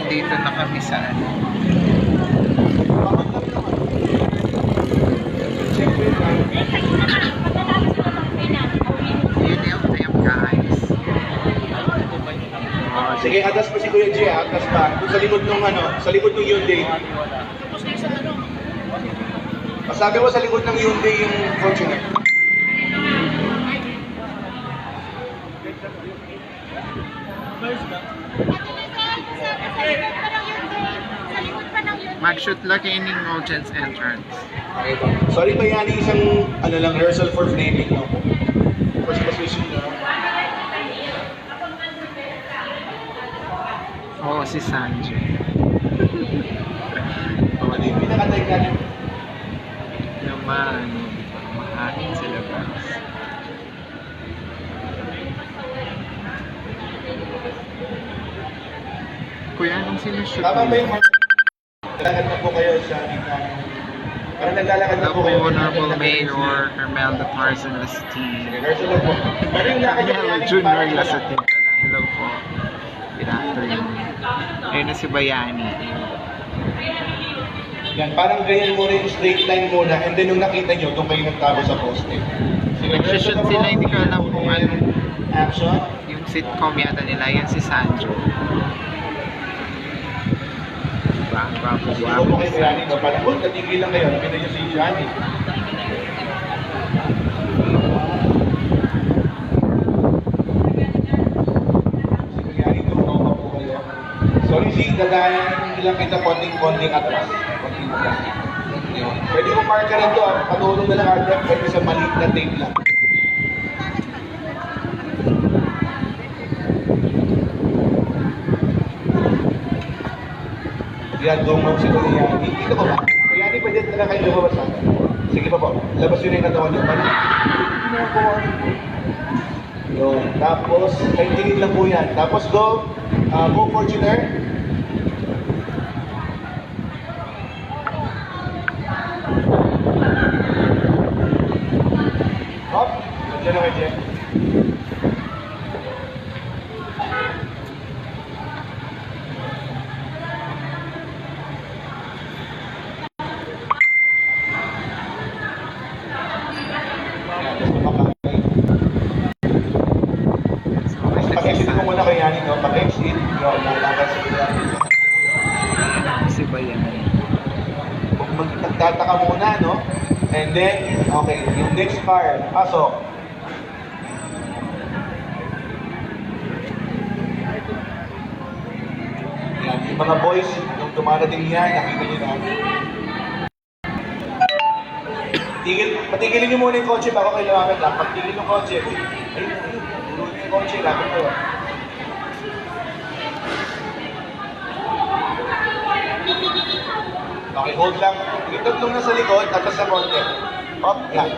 nandito na kami sa ano. Yun yung time, guys. Sige, atas pa si Kuya G, atas pa. Kung sa likod ng ano, sa likod ng Hyundai. Masabi mo sa likod ng Hyundai yung Fortuner. Mag-shoot lang kayo ng Mogens entrance. Okay ba? Sorry pa yan, isang ano lang, rehearsal for framing, no? First position, no? Oo, si Sanjo. Ano yung pinaka-type natin? Naman, makain sa labas. Kuya, anong sinushoot Tama ba niyo? yung naglalakad na po kayo sa parang naglalakad na po kayo. Honorable Mayor Hermelda Tarzan Lastin. Rehearsal lang po. Pero yung lakad niyo Hello, yan, Junior parang- Lastin pala. Hello po. Good afternoon. Ayun na si Bayani. Yan, parang ganyan muna yung straight line muna, and then nung nakita nyo, doon kayo nagtago sa poste. Nagsushoot sila, hindi ko alam kung ano. Action. Yung sitcom yata nila, yan si Sanjo. Diba? Guwapo, Sige guwapo. po kayo kay Johnny, no? Parang, natigil lang kayo, nakita nyo si Johnny. Si Kuya Johnny, tumama po kayo. Sorry, si Dadayan, hindi lang kita konting-konting atras. Konting atras. Yun. Pwede mo marker ito, patulong na lang agad, pwede sa maliit na tape lang. Yan, gumam si Kuya Yani. Dito ko ba? Kuya Yani, pwede talaga kayo lumabas ha? Sige pa po. Labas yun yung katawan niyo. Yun. Tapos, kayo tingin lang po yan. Tapos go. Go Fortuner. Hop. Nandiyan na kayo, Jeff. Pag-exit ko muna kay Yani, no? Pag-exit, yun, nalakad sa Kuya Yani. Si Bayani. Kung nagtataka muna, no? And then, okay, yung next card, pasok. Yan, yung mga boys, nung dumarating yan, nakita nyo na. Patigilin nyo muna yung kotse bago kayo lumapit lang. Pagtigil yung kotse, ayun, yung kotse, lapit kayo. Okay, hold lang. Yung tatlong nasa likod, atas sa konti. Hop, yan.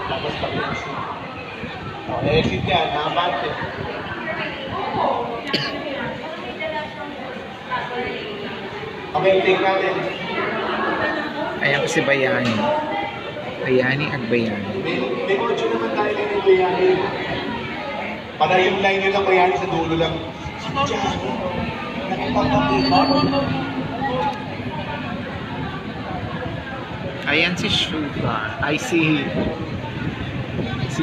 Tapos pag-exit. Okay, exit yan, nakabante. Okay, take natin. Ayan ko si Bayani. Bayani at Bayani. May kotse naman tayo ngayon, Bayani. Para yung line nyo lang, Bayani, sa dulo lang. Si Johnny, nakipagpapilip. Ayan si Sugar. Ay, si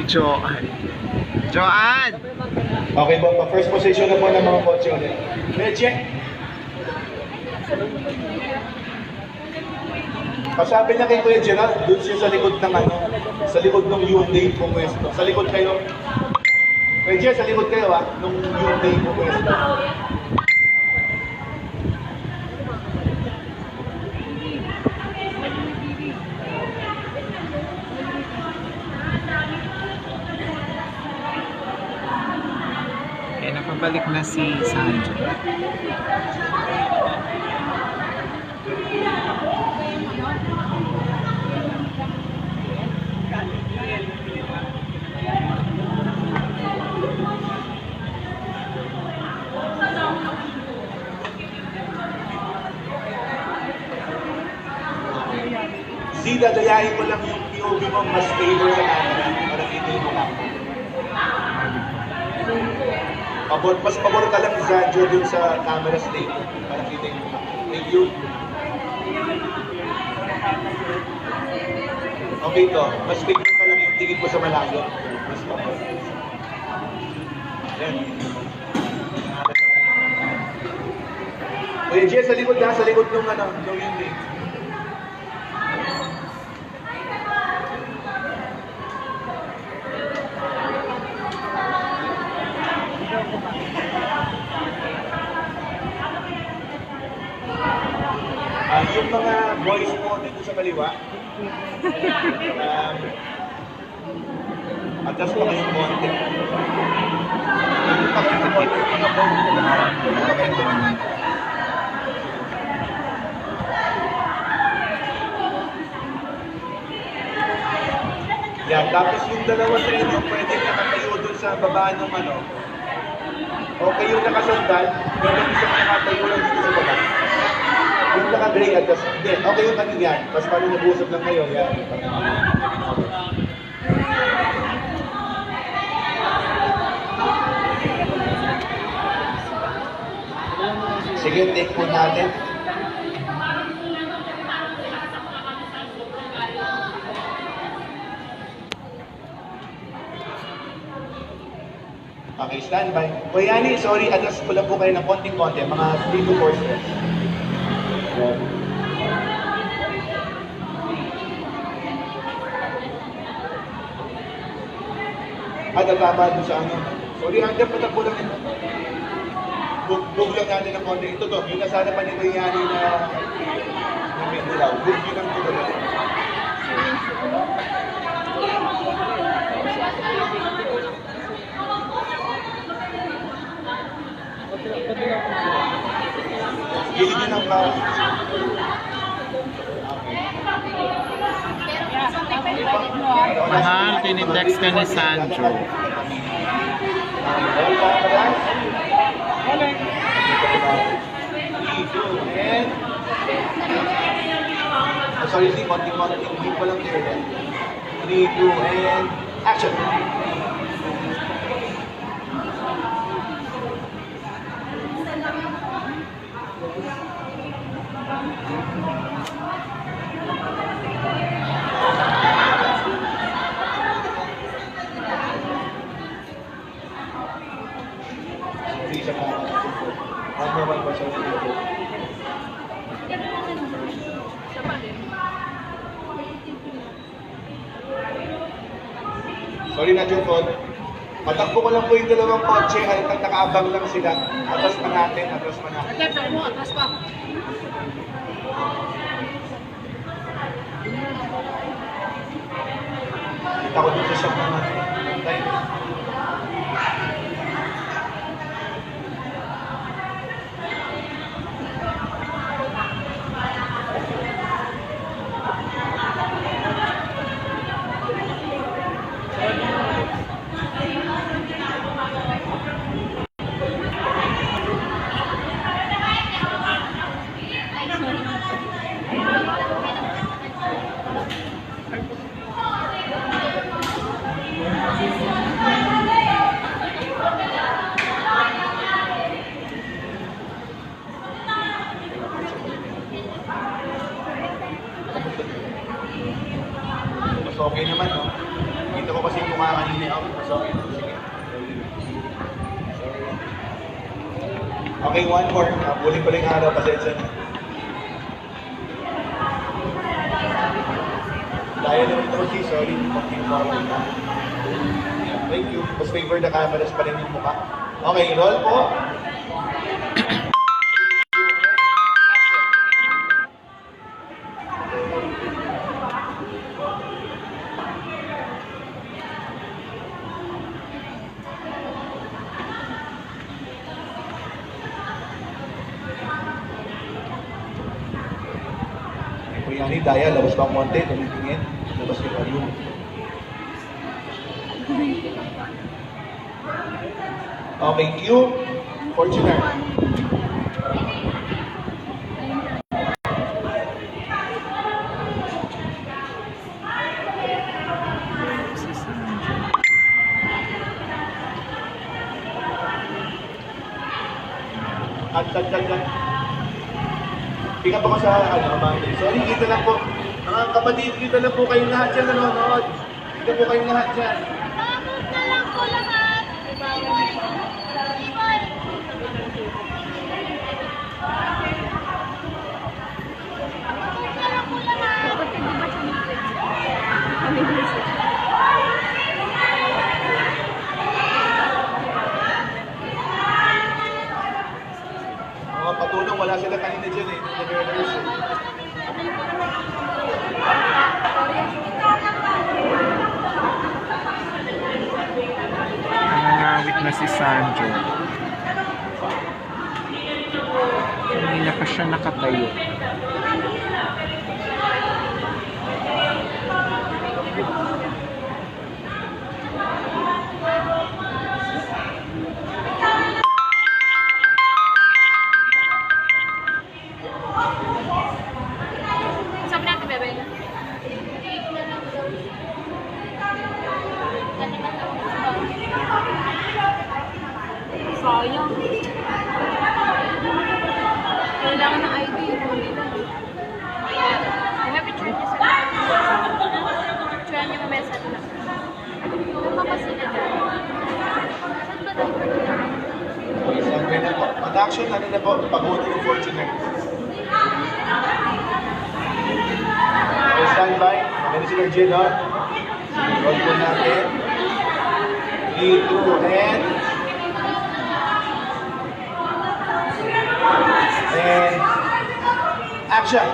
Joanne. Joanne! Okay po, pa-first position na po ng mga kotse ulit. Check. Pasabi niya kay Kuya Gerald, doon siya sa likod ng ano, sa likod ng Hyundai Pumwesto. Sa likod kayo. Kuya Gerald, sa likod kayo nung Hyundai Pumwesto. Kaya nakabalik na si Sanjo. Z, dadayain mo lang yung POV mo mas favor sa camera para hindi mo lang. Mas pabor ka lang Zanjo dun sa camera state para kita mo lang. Thank you. Okay to, mas favor ka lang yung tingin mo sa malayo. Mas pabor. Yan. Kuya Jess, sa likod na, sa likod nung nung yun eh. Yung mga boys mo dito sa kaliwa, atas pa kayong konti. Yan, tapos yung dalawa sa inyo, pwede nakatayo dun sa baba ng o kayo nakasandal, meron isang nakatayo lang dito sa baba. Yung naka-gray at hindi, okay yung kanina yan. Mas paano nag-uusap lang kayo, yan. Sige, take po natin. Okay, standby. Kuya Yani, sorry, adjust ko lang po kayo ng konting-konti, mga 3 to 4 steps. Tatama doon sa ano. Sorry, hanggang patakbo lang ito. Bug lang natin ng konti. Ito to, yung nasa harapan nito yung Yani na may dilaw. Bug yun ang ito. Gilid yun ang Mahal, tinitext ka ni Sancho. Sorry, konting-konting. Hindi ko lang clear. 3, 2, and action! Sorry na, Jungkod. Matakbo ko lang po yung dalawang kotse. Halitang nakaabang lang sila. Atras pa natin, atras pa natin. Atras pa. Kita ko dito sa shop na natin. Mas okay naman, no? Kita ko kasi yung mukha kanina ako. Mas okay naman. Sige. Okay, one more. Huli pa rin araw. Pasensya na. Dahil naman ito si sorry. Thank you. Mas favor the cameras pa rin yung mukha. Okay, roll po. Yani, Daya, labas pa ang konti, tumitingin, labas yung volume. Okay, cue, Fortuner. Dyan, dyan. Pick up ako sa, Monday. Sorry, dito lang po. Mga kapatid, dito lang po kayong lahat dyan nanonood. Dito po kayong lahat dyan. Bakit na lang po lahat? Mga patulong, wala sila kanina dyan eh. Nag-rehearse eh. Nangangawit na si Sandro. Kanina pa siya nakatayo. Sabi natin, bebe. Sayang. Kailangan ng ID yung nila. May picture niya sila. Picture niya mamaya sa nila. Ano pa ba sila dyan? Saan ba tayo? Sandra na po. Production, ano na po? Pagoda ng Fortuner. Okay, standby. Maganda si Jen, no? Roll po natin. 3, 2, and action!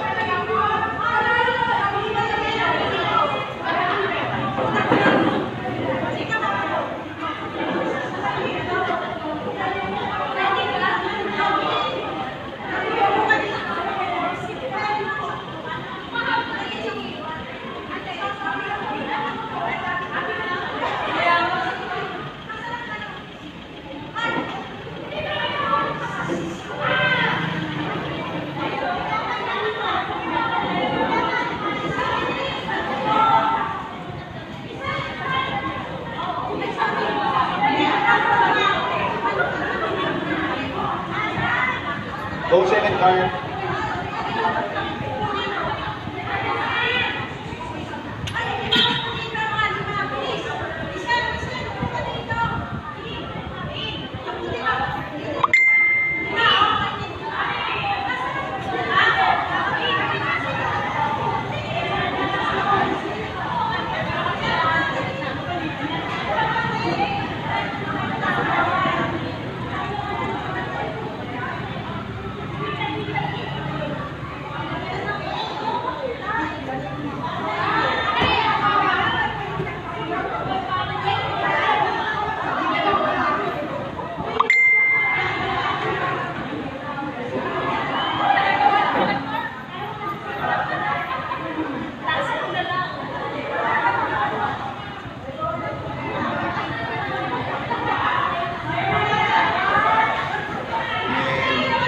Go second card.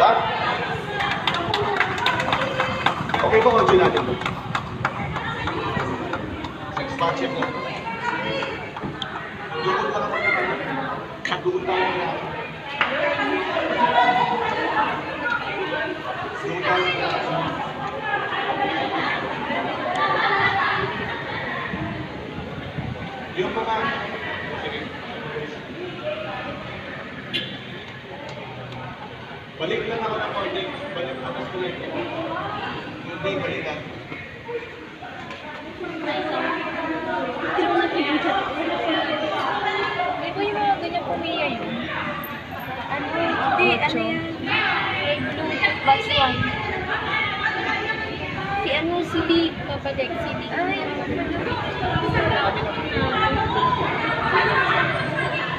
Cut. Okay po, continue natin po. Sex spot check na. Dugod lang ako na. Dugod lang ako na. Dugod lang ako na. Yung mga... Sige. Balik lang ako ng ording. Balik ako sa ulit. Hindi, balikan. Hindi ko yung mga ganyan pumiya yun. Ano? Hindi, ano yan? Bluetooth box one. Si ano, CD. Papadek, CD. Ay,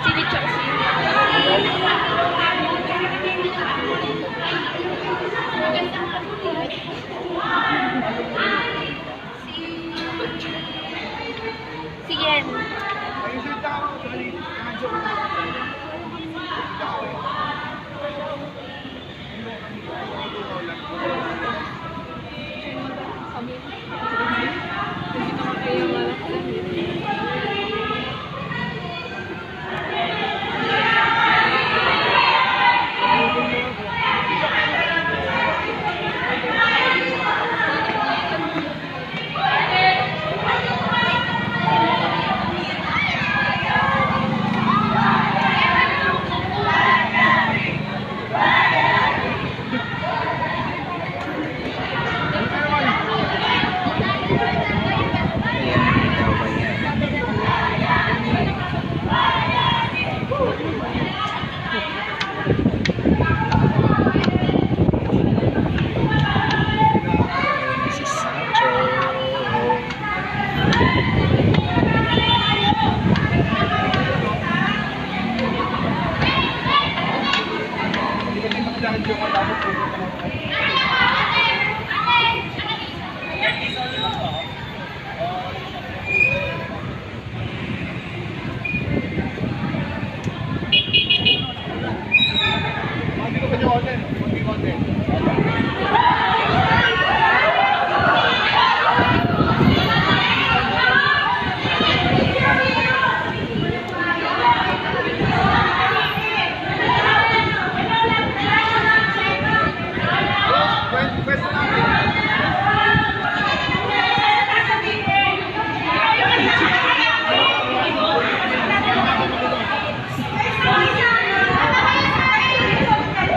CD tsaka CD. Si Yen.